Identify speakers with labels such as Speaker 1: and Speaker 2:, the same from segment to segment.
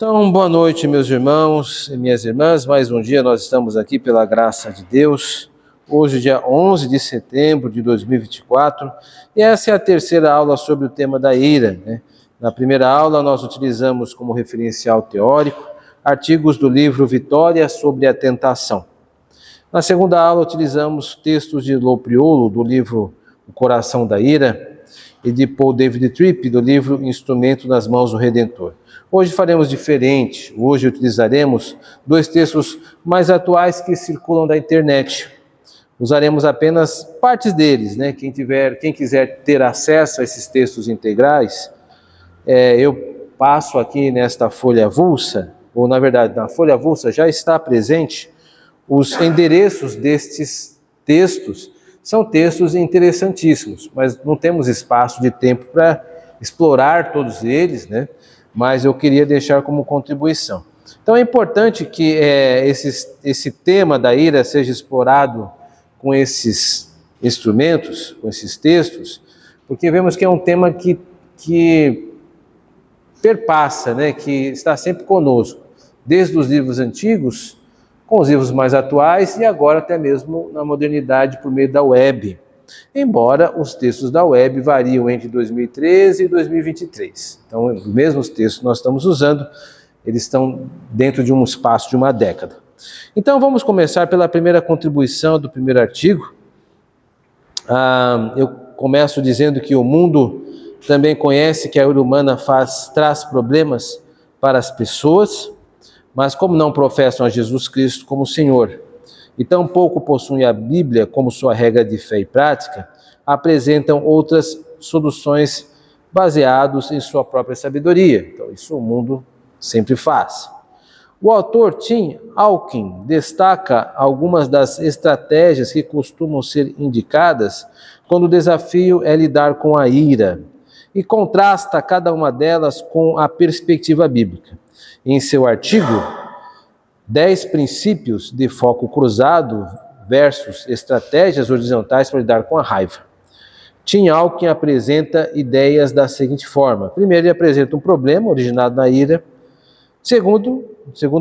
Speaker 1: Então, boa noite, meus irmãos e minhas irmãs. Mais um dia nós estamos aqui pela graça de Deus. Hoje, dia 11 de setembro de 2024, e essa é a terceira aula sobre o tema da ira, né? Na primeira aula, nós utilizamos como referencial teórico artigos do livro Vitória sobre a Tentação. Na segunda aula, utilizamos textos de Lopriolo, do livro O Coração da Ira, e de Paul David Tripp, do livro Instrumento nas Mãos do Redentor. Hoje faremos diferente. Hoje utilizaremos dois textos mais atuais que circulam da internet. Usaremos apenas partes deles, né? Quem quiser ter acesso a esses textos integrais, eu passo aqui nesta folha avulsa, ou na verdade na folha avulsa já está presente os endereços destes textos. São textos interessantíssimos, mas não temos espaço de tempo para explorar todos eles, né? Mas eu queria deixar como contribuição. Então é importante que esse tema da ira seja explorado com esses instrumentos, com esses textos, porque vemos que é um tema que perpassa, né? Que está sempre conosco, desde os livros antigos, com os livros mais atuais e agora até mesmo na modernidade por meio da web. Embora os textos da web variam entre 2013 e 2023. Então, os mesmos textos que nós estamos usando, eles estão dentro de um espaço de uma década. Então, vamos começar pela primeira contribuição do primeiro artigo. Eu começo dizendo que o mundo também conhece que a ira humana traz problemas para as pessoas, mas como não professam a Jesus Cristo como Senhor, e tampouco possuem a Bíblia como sua regra de fé e prática, apresentam outras soluções baseadas em sua própria sabedoria. Então, isso o mundo sempre faz. O autor Tim Hawking destaca algumas das estratégias que costumam ser indicadas quando o desafio é lidar com a ira, e contrasta cada uma delas com a perspectiva bíblica. Em seu artigo, 10 princípios de foco cruzado versus estratégias horizontais para lidar com a raiva. Tim Hawking apresenta ideias da seguinte forma. Primeiro, ele apresenta um problema originado na ira. Segundo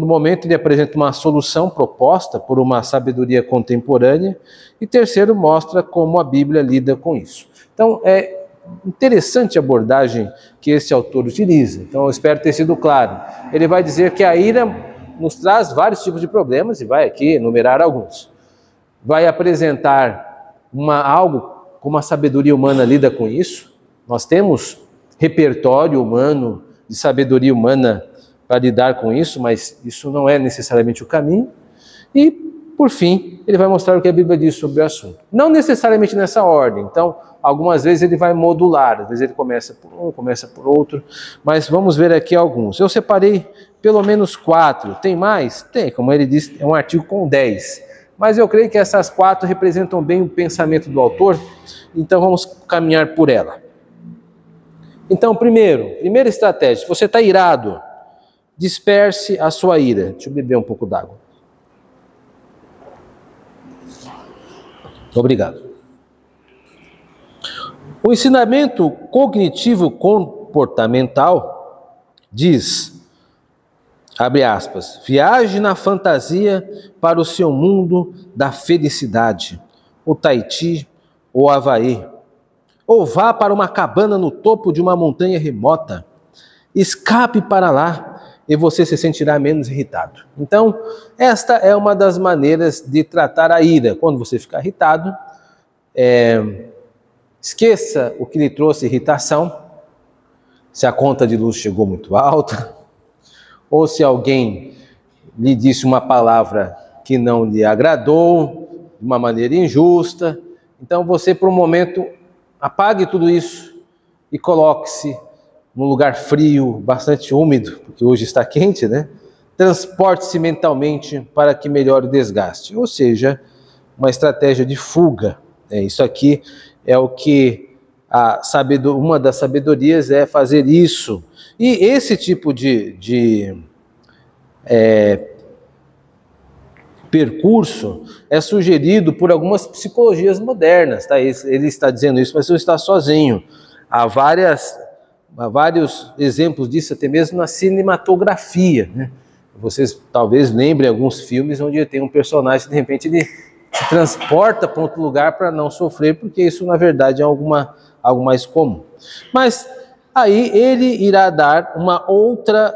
Speaker 1: momento, ele apresenta uma solução proposta por uma sabedoria contemporânea. E terceiro, mostra como a Bíblia lida com isso. Então, é interessante a abordagem que esse autor utiliza. Então, eu espero ter sido claro. Ele vai dizer que a ira nos traz vários tipos de problemas e vai aqui enumerar alguns. Vai apresentar algo como a sabedoria humana lida com isso. Nós temos repertório humano, de sabedoria humana para lidar com isso, mas isso não é necessariamente o caminho. E, por fim, ele vai mostrar o que a Bíblia diz sobre o assunto. Não necessariamente nessa ordem. Então, algumas vezes ele vai modular, às vezes ele começa por um, começa por outro, mas vamos ver aqui alguns. Eu separei pelo menos 4. Tem mais? Tem, como ele disse, é um artigo com 10. Mas eu creio que essas 4 representam bem o pensamento do autor, então vamos caminhar por ela. Então, primeira estratégia, se você está irado, disperse a sua ira. Deixa eu beber um pouco d'água. Obrigado. O ensinamento cognitivo-comportamental diz, abre aspas, viaje na fantasia para o seu mundo da felicidade, o Tahiti ou Havaí, ou vá para uma cabana no topo de uma montanha remota, escape para lá e você se sentirá menos irritado. Então, esta é uma das maneiras de tratar a ira. Quando você ficar irritado, esqueça o que lhe trouxe irritação, se a conta de luz chegou muito alta, ou se alguém lhe disse uma palavra que não lhe agradou, de uma maneira injusta. Então você, por um momento, apague tudo isso e coloque-se num lugar frio, bastante úmido, porque hoje está quente, né? Transporte-se mentalmente para que melhore o desgaste. Ou seja, uma estratégia de fuga. Isso aqui é o que uma das sabedorias é fazer isso. E esse tipo de percurso é sugerido por algumas psicologias modernas. Tá? Ele está dizendo isso, mas não está sozinho. Há várias Há vários exemplos disso, até mesmo na cinematografia, né? Vocês talvez lembrem alguns filmes onde tem um personagem, de repente ele se transporta para outro lugar para não sofrer, porque isso na verdade é algo mais comum. Mas aí ele irá dar uma outra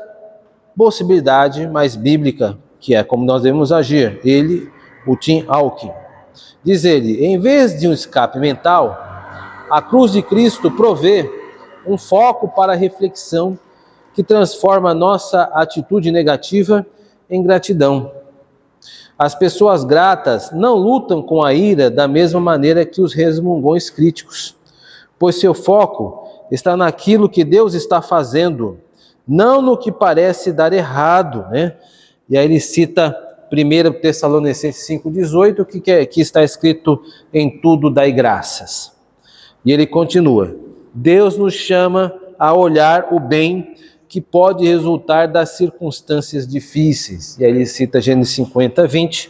Speaker 1: possibilidade mais bíblica, que é como nós devemos agir. Ele, o Tim Hawking, diz ele: em vez de um escape mental, a cruz de Cristo provê um foco para a reflexão que transforma nossa atitude negativa em gratidão. As pessoas gratas não lutam com a ira da mesma maneira que os resmungões críticos, pois seu foco está naquilo que Deus está fazendo, não no que parece dar errado, né? E aí ele cita 1 Tessalonicenses 5,18, que está escrito: em tudo dai graças. E ele continua: Deus nos chama a olhar o bem que pode resultar das circunstâncias difíceis. E aí ele cita Gênesis 50:20,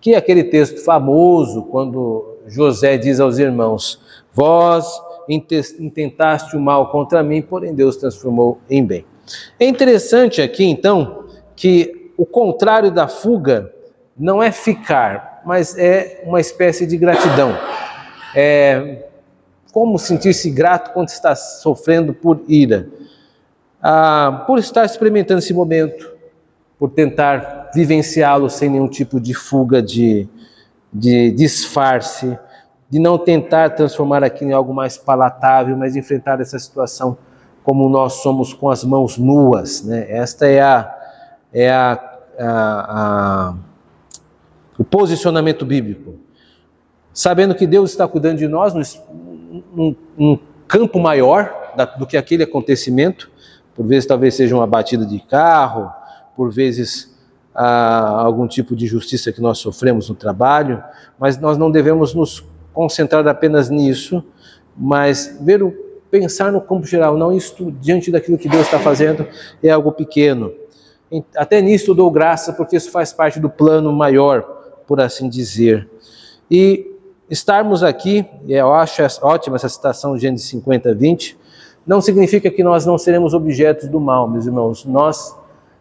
Speaker 1: que é aquele texto famoso, quando José diz aos irmãos: vós intentaste o mal contra mim, porém Deus transformou em bem. É interessante aqui, então, que o contrário da fuga não é ficar, mas é uma espécie de gratidão. Como sentir-se grato quando está sofrendo por ira? Por estar experimentando esse momento, por tentar vivenciá-lo sem nenhum tipo de fuga, de disfarce, de não tentar transformar aquilo em algo mais palatável, mas enfrentar essa situação como nós somos, com as mãos nuas, né? Esta é o posicionamento bíblico. Sabendo que Deus está cuidando de nós num campo maior do que aquele acontecimento. Por vezes talvez seja uma batida de carro, por vezes algum tipo de injustiça que nós sofremos no trabalho, mas nós não devemos nos concentrar apenas nisso, mas pensar no campo geral, não isto diante daquilo que Deus está fazendo é algo pequeno. Até nisso dou graça, porque isso faz parte do plano maior, por assim dizer. E estarmos aqui, eu acho ótima essa citação de Gênesis 50:20, não significa que nós não seremos objetos do mal, meus irmãos. Nós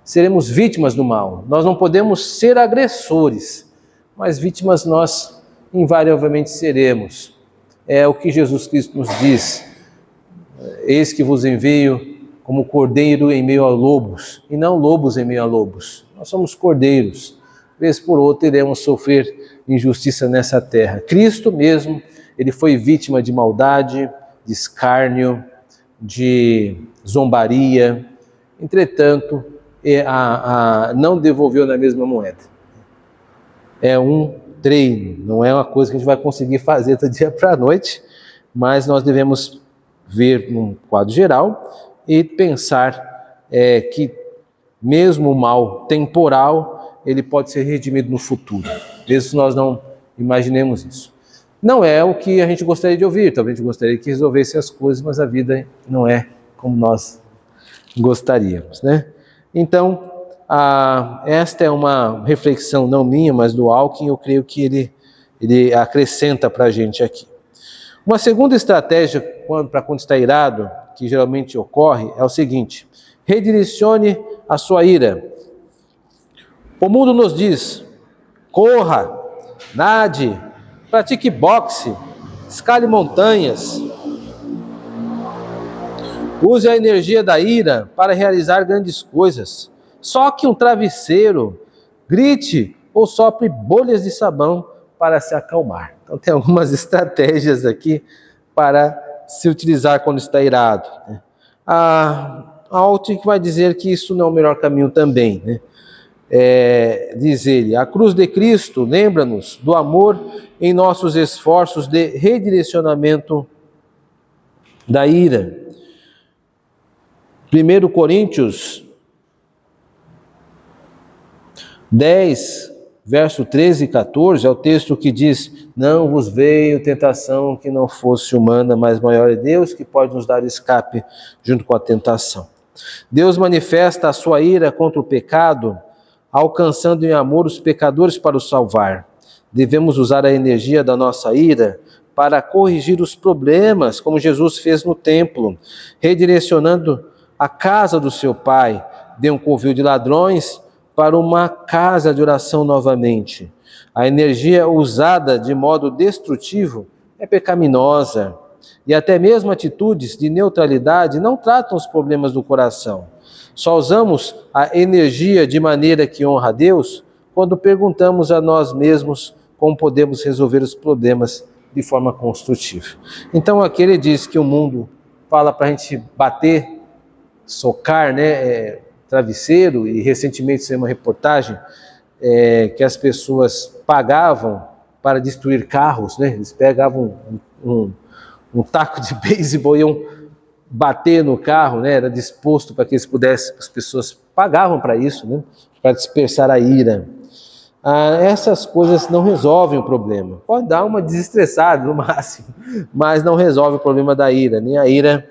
Speaker 1: seremos vítimas do mal. Nós não podemos ser agressores, mas vítimas nós invariavelmente seremos. É o que Jesus Cristo nos diz: eis que vos envio como cordeiro em meio a lobos, e não lobos em meio a lobos. Nós somos cordeiros. Vez por outra iremos sofrer injustiça nessa terra. Cristo mesmo, ele foi vítima de maldade, de escárnio, de zombaria. Entretanto, não devolveu na mesma moeda. É um treino, não é uma coisa que a gente vai conseguir fazer do dia para a noite, mas nós devemos ver num quadro geral e pensar que mesmo o mal temporal, ele pode ser redimido no futuro, mesmo se nós não imaginemos isso. Não é o que a gente gostaria de ouvir, talvez a gente gostaria que resolvesse as coisas, mas a vida não é como nós gostaríamos, né? Então, esta é uma reflexão não minha, mas do Hawking. Eu creio que ele acrescenta para a gente aqui. Uma segunda estratégia para quando está irado, que geralmente ocorre, é o seguinte: redirecione a sua ira. O mundo nos diz: corra, nade, pratique boxe, escale montanhas. Use a energia da ira para realizar grandes coisas. Soque um travesseiro, grite ou sopre bolhas de sabão para se acalmar. Então tem algumas estratégias aqui para se utilizar quando está irado. A Hawking vai dizer que isso não é o melhor caminho também, né? Diz ele: a cruz de Cristo lembra-nos do amor em nossos esforços de redirecionamento da ira. 1 Coríntios 10, verso 13 e 14, é o texto que diz: não vos veio tentação que não fosse humana, mas maior é Deus que pode nos dar escape junto com a tentação. Deus manifesta a sua ira contra o pecado, alcançando em amor os pecadores para os salvar. Devemos usar a energia da nossa ira para corrigir os problemas, como Jesus fez no templo, redirecionando a casa do seu pai de um covil de ladrões para uma casa de oração novamente. A energia usada de modo destrutivo é pecaminosa, e até mesmo atitudes de neutralidade não tratam os problemas do coração. Só usamos a energia de maneira que honra a Deus quando perguntamos a nós mesmos como podemos resolver os problemas de forma construtiva. Então aqui ele diz que o mundo fala para a gente bater, socar, travesseiro, e recentemente saiu uma reportagem que as pessoas pagavam para destruir carros, né? Eles pegavam um taco de beisebol e iam bater no carro, né? Era disposto para que eles pudessem, as pessoas pagavam para isso, né? Para dispersar a ira. Essas coisas não resolvem o problema. Pode dar uma desestressada no máximo, mas não resolve o problema da ira. Nem a ira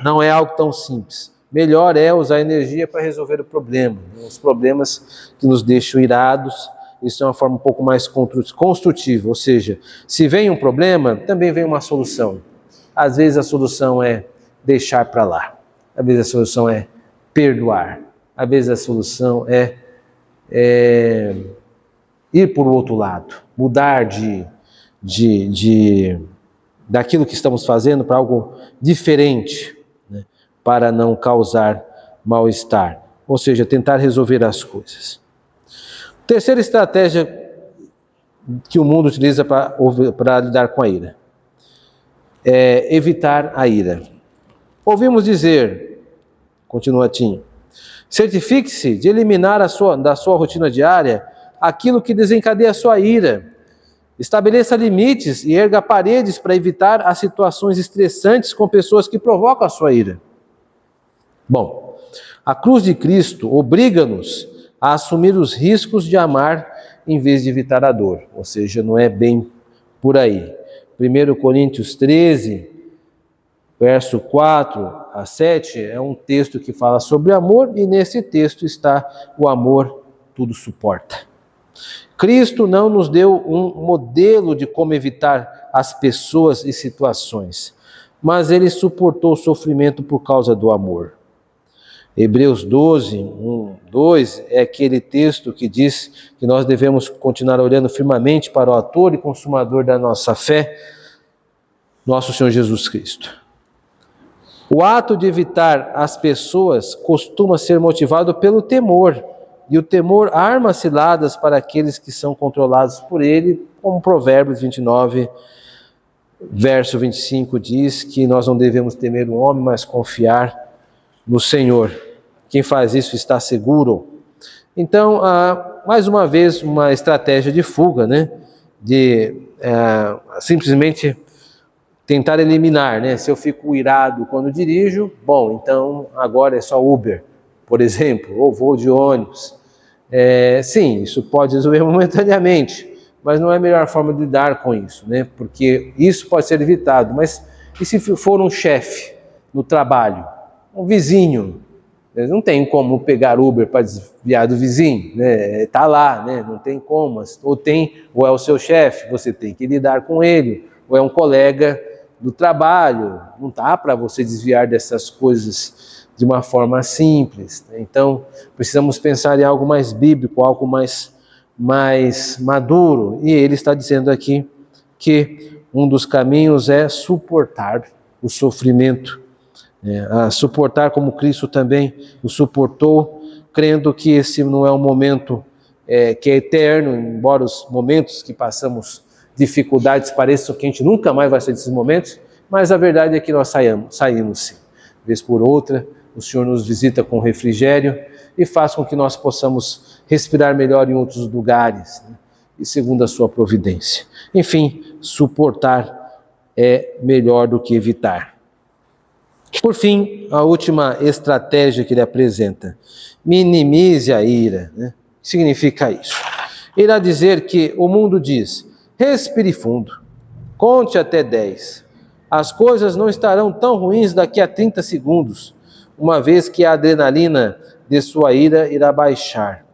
Speaker 1: não é algo tão simples. Melhor é usar energia para resolver o problema. Os problemas que nos deixam irados, isso é uma forma um pouco mais construtiva. Ou seja, se vem um problema, também vem uma solução. Às vezes a solução é deixar para lá. Às vezes a solução é perdoar. Às vezes a solução é ir por outro lado, mudar daquilo que estamos fazendo para algo diferente, né, para não causar mal-estar, ou seja, tentar resolver as coisas. Terceira estratégia que o mundo utiliza para lidar com a ira é evitar a ira. Ouvimos dizer, continua Tim, certifique-se de eliminar da sua rotina diária aquilo que desencadeia a sua ira. Estabeleça limites e erga paredes para evitar as situações estressantes com pessoas que provocam a sua ira. Bom, a cruz de Cristo obriga-nos a assumir os riscos de amar em vez de evitar a dor. Ou seja, não é bem por aí. 1 Coríntios 13, verso 4 a 7, é um texto que fala sobre amor, e nesse texto está o amor tudo suporta. Cristo não nos deu um modelo de como evitar as pessoas e situações, mas ele suportou o sofrimento por causa do amor. Hebreus 12, 1, 2 é aquele texto que diz que nós devemos continuar olhando firmemente para o autor e consumador da nossa fé, nosso Senhor Jesus Cristo. O ato de evitar as pessoas costuma ser motivado pelo temor, e o temor arma ciladas para aqueles que são controlados por ele, como Provérbios 29, verso 25 diz que nós não devemos temer o homem, mas confiar no Senhor. Quem faz isso está seguro. Então, mais uma vez, uma estratégia de fuga, né? De simplesmente tentar eliminar, né? Se eu fico irado quando dirijo, bom, então agora é só Uber, por exemplo, ou voo de ônibus. Sim, isso pode resolver momentaneamente, mas não é a melhor forma de lidar com isso, né? Porque isso pode ser evitado, mas e se for um chefe no trabalho, um vizinho, não tem como pegar Uber para desviar do vizinho, né? Está lá, né? Não tem como, ou é o seu chefe, você tem que lidar com ele, ou é um colega do trabalho, não dá para você desviar dessas coisas de uma forma simples, né? Então, precisamos pensar em algo mais bíblico, algo mais maduro, e ele está dizendo aqui que um dos caminhos é suportar o sofrimento, suportar como Cristo também o suportou, crendo que esse não é um momento que é eterno, embora os momentos que passamos dificuldades pareçam que a gente nunca mais vai sair desses momentos, mas a verdade é que nós saímos sim. Vez por outra, o Senhor nos visita com refrigério e faz com que nós possamos respirar melhor em outros lugares, né? E segundo a sua providência. Enfim, suportar é melhor do que evitar. Por fim, a última estratégia que ele apresenta: minimize a ira, né? O que significa isso? Irá dizer que o mundo diz: respire fundo, conte até 10. As coisas não estarão tão ruins daqui a 30 segundos, uma vez que a adrenalina de sua ira irá baixar.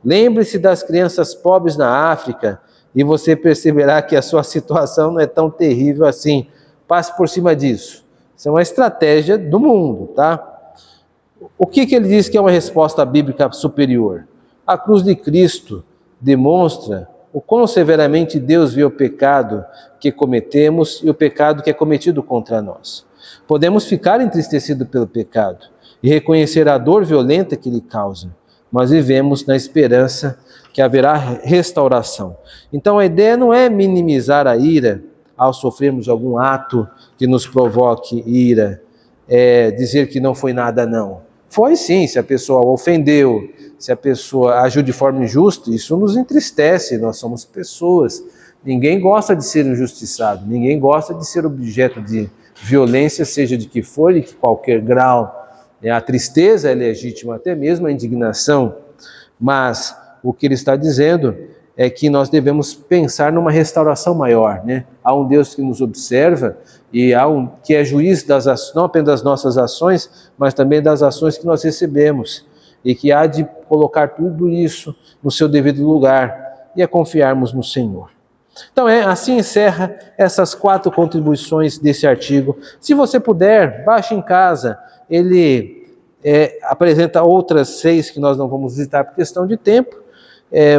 Speaker 1: Lembre-se das crianças pobres na África e você perceberá que a sua situação não é tão terrível assim. Passe por cima disso. Isso é uma estratégia do mundo, tá? O que ele diz que é uma resposta bíblica superior? A cruz de Cristo demonstra o quão severamente Deus vê o pecado que cometemos e o pecado que é cometido contra nós. Podemos ficar entristecidos pelo pecado e reconhecer a dor violenta que ele causa, mas vivemos na esperança que haverá restauração. Então a ideia não é minimizar a ira ao sofrermos algum ato que nos provoque ira, dizer que não foi nada não. Foi sim, se a pessoa ofendeu, se a pessoa agiu de forma injusta, isso nos entristece, nós somos pessoas. Ninguém gosta de ser injustiçado, ninguém gosta de ser objeto de violência, seja de que for e de qualquer grau. A tristeza é legítima, até mesmo a indignação, mas o que ele está dizendo é que nós devemos pensar numa restauração maior, né? Há um Deus que nos observa e há um que é juiz não apenas das nossas ações, mas também das ações que nós recebemos e que há de colocar tudo isso no seu devido lugar e a confiarmos no Senhor. Então, assim encerra essas 4 contribuições desse artigo. Se você puder, baixe em casa. Ele apresenta outras 6 que nós não vamos visitar por questão de tempo,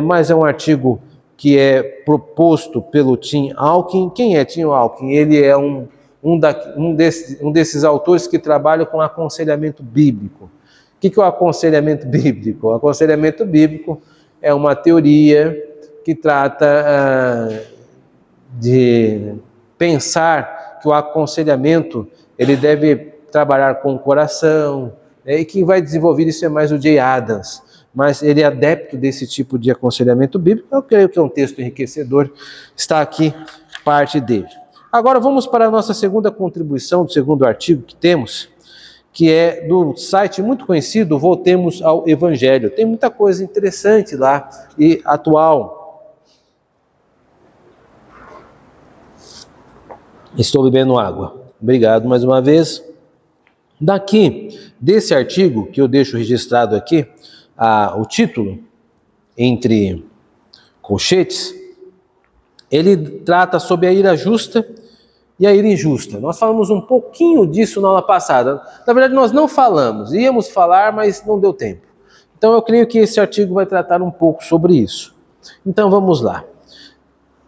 Speaker 1: mas é um artigo que é proposto pelo Tim Hawking. Quem é Tim Hawking? Ele é um desses autores que trabalham com aconselhamento bíblico. O que é o aconselhamento bíblico? O aconselhamento bíblico é uma teoria que trata de pensar que o aconselhamento ele deve trabalhar com o coração, e quem vai desenvolver isso é mais o Jay Adams, mas ele é adepto desse tipo de aconselhamento bíblico. Eu creio que é um texto enriquecedor, está aqui parte dele. Agora vamos para a nossa segunda contribuição, do segundo artigo que temos, que é do site muito conhecido, Voltemos ao Evangelho. Tem muita coisa interessante lá e atual. Estou bebendo água. Obrigado mais uma vez. Daqui, desse artigo, que eu deixo registrado aqui, o título, entre colchetes, ele trata sobre a ira justa e a ira injusta. Nós falamos um pouquinho disso na aula passada. Na verdade, nós não falamos. Íamos falar, mas não deu tempo. Então, eu creio que esse artigo vai tratar um pouco sobre isso. Então, vamos lá.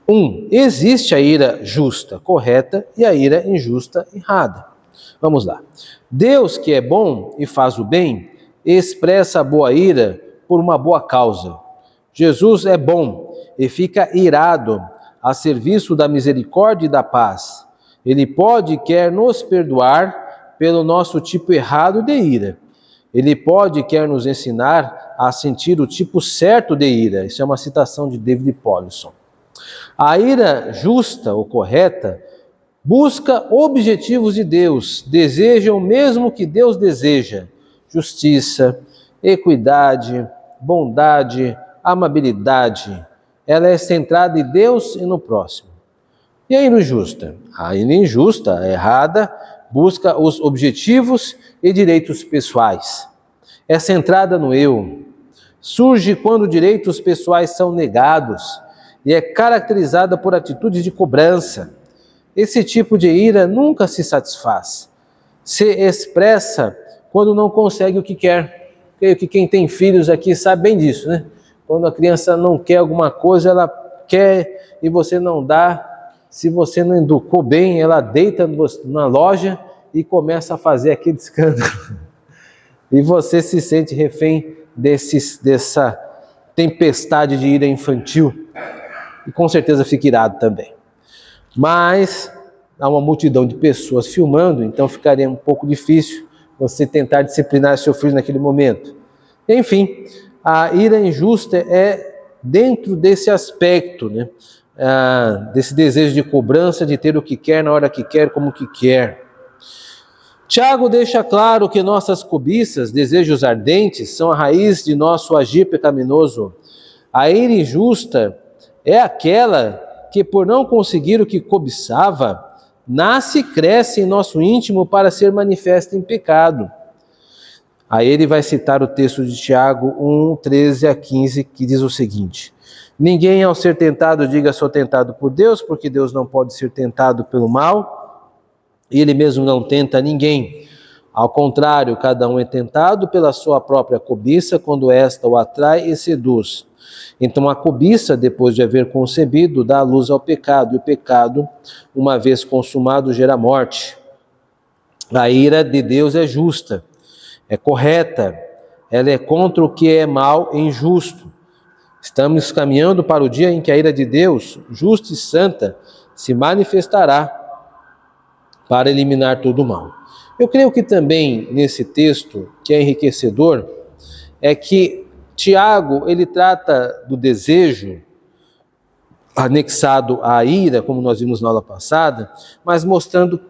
Speaker 1: 1. Existe a ira justa, correta, e a ira injusta, errada. Vamos lá. Deus, que é bom e faz o bem, expressa a boa ira por uma boa causa. Jesus é bom e fica irado a serviço da misericórdia e da paz. Ele pode e quer nos perdoar pelo nosso tipo errado de ira. Ele pode e quer nos ensinar a sentir o tipo certo de ira. Isso é uma citação de David Powlison. A ira justa ou correta busca objetivos de Deus, deseja o mesmo que Deus deseja: justiça, equidade, bondade, amabilidade. Ela é centrada em Deus e no próximo. E a ira injusta? A ira injusta, errada, busca os objetivos e direitos pessoais. É centrada no eu. Surge quando direitos pessoais são negados e é caracterizada por atitudes de cobrança. Esse tipo de ira nunca se satisfaz. Se expressa quando não consegue o que quer. Creio que quem tem filhos aqui sabe bem disso, né? Quando a criança não quer alguma coisa, ela quer e você não dá. Se você não educou bem, ela deita na loja e começa a fazer aquele escândalo. E você se sente refém dessa tempestade de ira infantil. E com certeza fica irado também. Mas há uma multidão de pessoas filmando, então ficaria um pouco difícil você tentar disciplinar seu filho naquele momento. Enfim, a ira injusta é dentro desse aspecto, né? Desse desejo de cobrança, de ter o que quer, na hora que quer, como que quer. Tiago deixa claro que nossas cobiças, desejos ardentes, são a raiz de nosso agir pecaminoso. A ira injusta é aquela que, por não conseguir o que cobiçava, nasce e cresce em nosso íntimo para ser manifesta em pecado. Aí ele vai citar o texto de Tiago 1, 13 a 15, que diz o seguinte: ninguém ao ser tentado diga sou tentado por Deus, porque Deus não pode ser tentado pelo mal, e ele mesmo não tenta ninguém. Ao contrário, cada um é tentado pela sua própria cobiça, quando esta o atrai e seduz. Então a cobiça, depois de haver concebido, dá luz ao pecado, e o pecado, uma vez consumado, gera morte. A ira de Deus é justa, é correta, ela é contra o que é mal e injusto. Estamos caminhando para o dia em que a ira de Deus, justa e santa, se manifestará para eliminar todo o mal. Eu creio que também nesse texto, que é enriquecedor, é que Tiago, ele trata do desejo anexado à ira, como nós vimos na aula passada, mas mostrando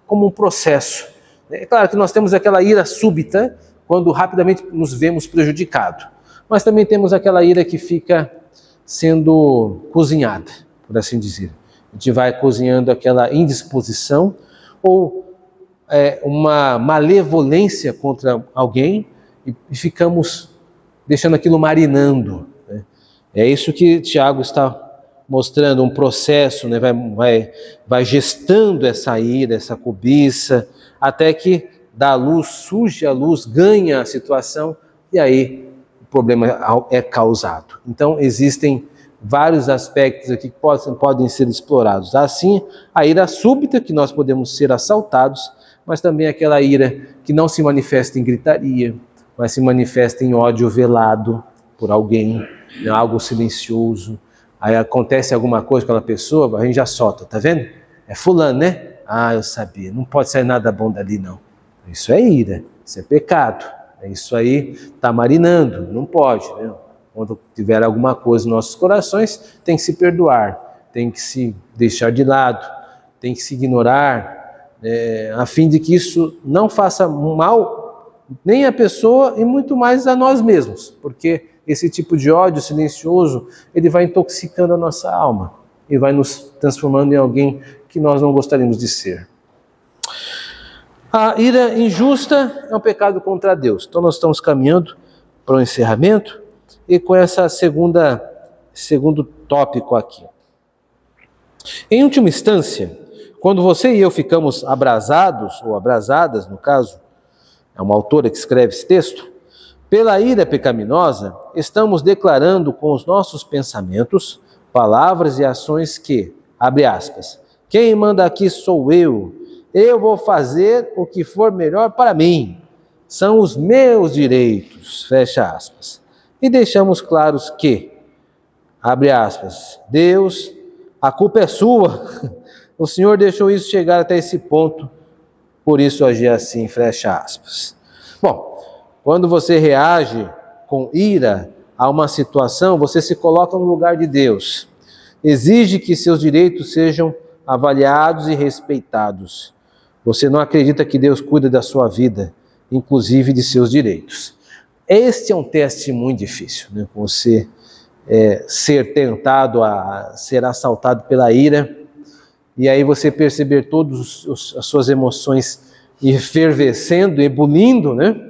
Speaker 1: como um processo. É claro que nós temos aquela ira súbita, quando rapidamente nos vemos prejudicados, mas também temos aquela ira que fica sendo cozinhada, por assim dizer. A gente vai cozinhando aquela indisposição ou uma malevolência contra alguém e ficamos deixando aquilo marinando, né? É isso que Tiago está mostrando, um processo, né? vai gestando essa ira, essa cobiça, até que dá luz, surge a luz, ganha a situação e aí o problema é causado. Então existem vários aspectos aqui que podem ser explorados. Assim, a ira súbita, que nós podemos ser assaltados, mas também aquela ira que não se manifesta em gritaria, mas se manifesta em ódio velado por alguém, em algo silencioso. Aí acontece alguma coisa com aquela pessoa, a gente já solta, tá vendo? É fulano, né? Ah, eu sabia, não pode sair nada bom dali não. Isso é ira, isso é pecado. Isso aí está marinando, não pode, né? Quando tiver alguma coisa nos nossos corações, tem que se perdoar, tem que se deixar de lado, tem que se ignorar, a fim de que isso não faça mal nem à pessoa e muito mais a nós mesmos, porque esse tipo de ódio silencioso, ele vai intoxicando a nossa alma e vai nos transformando em alguém que nós não gostaríamos de ser. A ira injusta é um pecado contra Deus. Então nós estamos caminhando para o encerramento e com essa segundo tópico aqui. Em última instância, quando você e eu ficamos abrasados, ou abrasadas, no caso, é uma autora que escreve esse texto, pela ira pecaminosa, estamos declarando com os nossos pensamentos, palavras e ações que, abre aspas, quem manda aqui sou eu vou fazer o que for melhor para mim, são os meus direitos, fecha aspas. E deixamos claros que, abre aspas, Deus, a culpa é sua, o Senhor deixou isso chegar até esse ponto, por isso agir assim, fecha aspas. Bom, quando você reage com ira a uma situação, você se coloca no lugar de Deus, exige que seus direitos sejam avaliados e respeitados. Você não acredita que Deus cuida da sua vida, inclusive de seus direitos. Este é um teste muito difícil, né? Você ser tentado a ser assaltado pela ira, e aí você perceber todas as suas emoções efervescendo, ebulindo, né?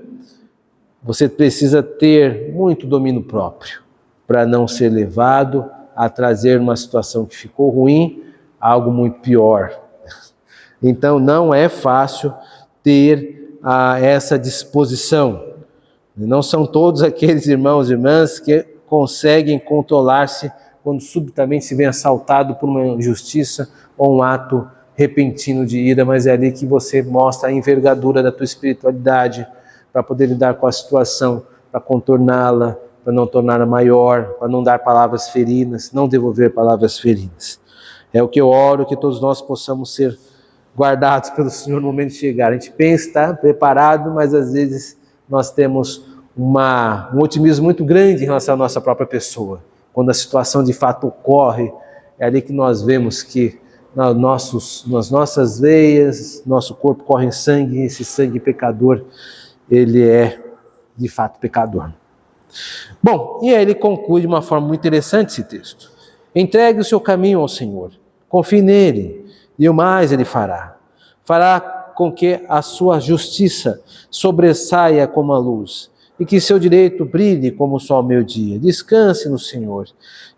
Speaker 1: Você precisa ter muito domínio próprio para não ser levado a trazer uma situação que ficou ruim, algo muito pior. Então não é fácil ter essa disposição. Não são todos aqueles irmãos e irmãs que conseguem controlar-se quando subitamente se vê assaltado por uma injustiça ou um ato repentino de ira, mas é ali que você mostra a envergadura da tua espiritualidade para poder lidar com a situação, para contorná-la, para não torná-la maior, para não dar palavras feridas, não devolver palavras feridas. É o que eu oro, que todos nós possamos ser guardados pelo Senhor no momento de chegar. A gente pensa estar preparado, mas às vezes nós temos um otimismo muito grande em relação à nossa própria pessoa. Quando a situação de fato ocorre, é ali que nós vemos que nas nossas veias, nosso corpo corre sangue, e esse sangue pecador, ele é de fato pecador. Bom, e aí ele conclui de uma forma muito interessante esse texto. Entregue o seu caminho ao Senhor, confie nele, e o mais ele fará. Fará com que a sua justiça sobressaia como a luz e que seu direito brilhe como o sol ao meio-dia. Descanse no Senhor,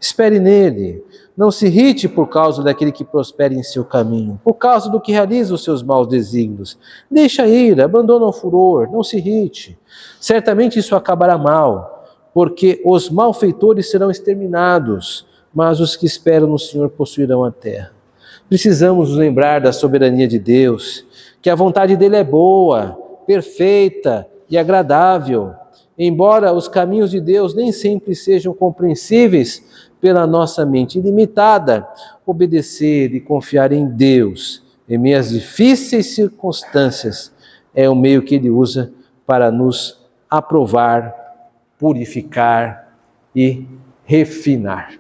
Speaker 1: espere nele, não se irrite por causa daquele que prospera em seu caminho, por causa do que realiza os seus maus desígnios. Deixa ir, abandona o furor, não se irrite. Certamente isso acabará mal, porque os malfeitores serão exterminados, mas os que esperam no Senhor possuirão a terra. Precisamos nos lembrar da soberania de Deus, que a vontade dele é boa, perfeita e agradável. Embora os caminhos de Deus nem sempre sejam compreensíveis pela nossa mente ilimitada, obedecer e confiar em Deus em meio às difíceis circunstâncias é o meio que ele usa para nos aprovar, purificar e refinar.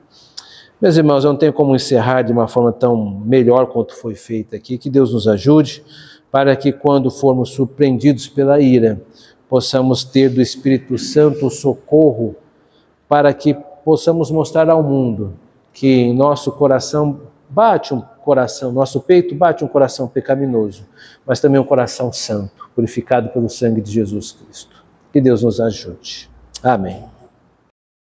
Speaker 1: Meus irmãos, eu não tenho como encerrar de uma forma tão melhor quanto foi feita aqui. Que Deus nos ajude para que quando formos surpreendidos pela ira, possamos ter do Espírito Santo o socorro para que possamos mostrar ao mundo que em nosso coração bate um coração, nosso peito bate um coração pecaminoso, mas também um coração santo, purificado pelo sangue de Jesus Cristo. Que Deus nos ajude. Amém.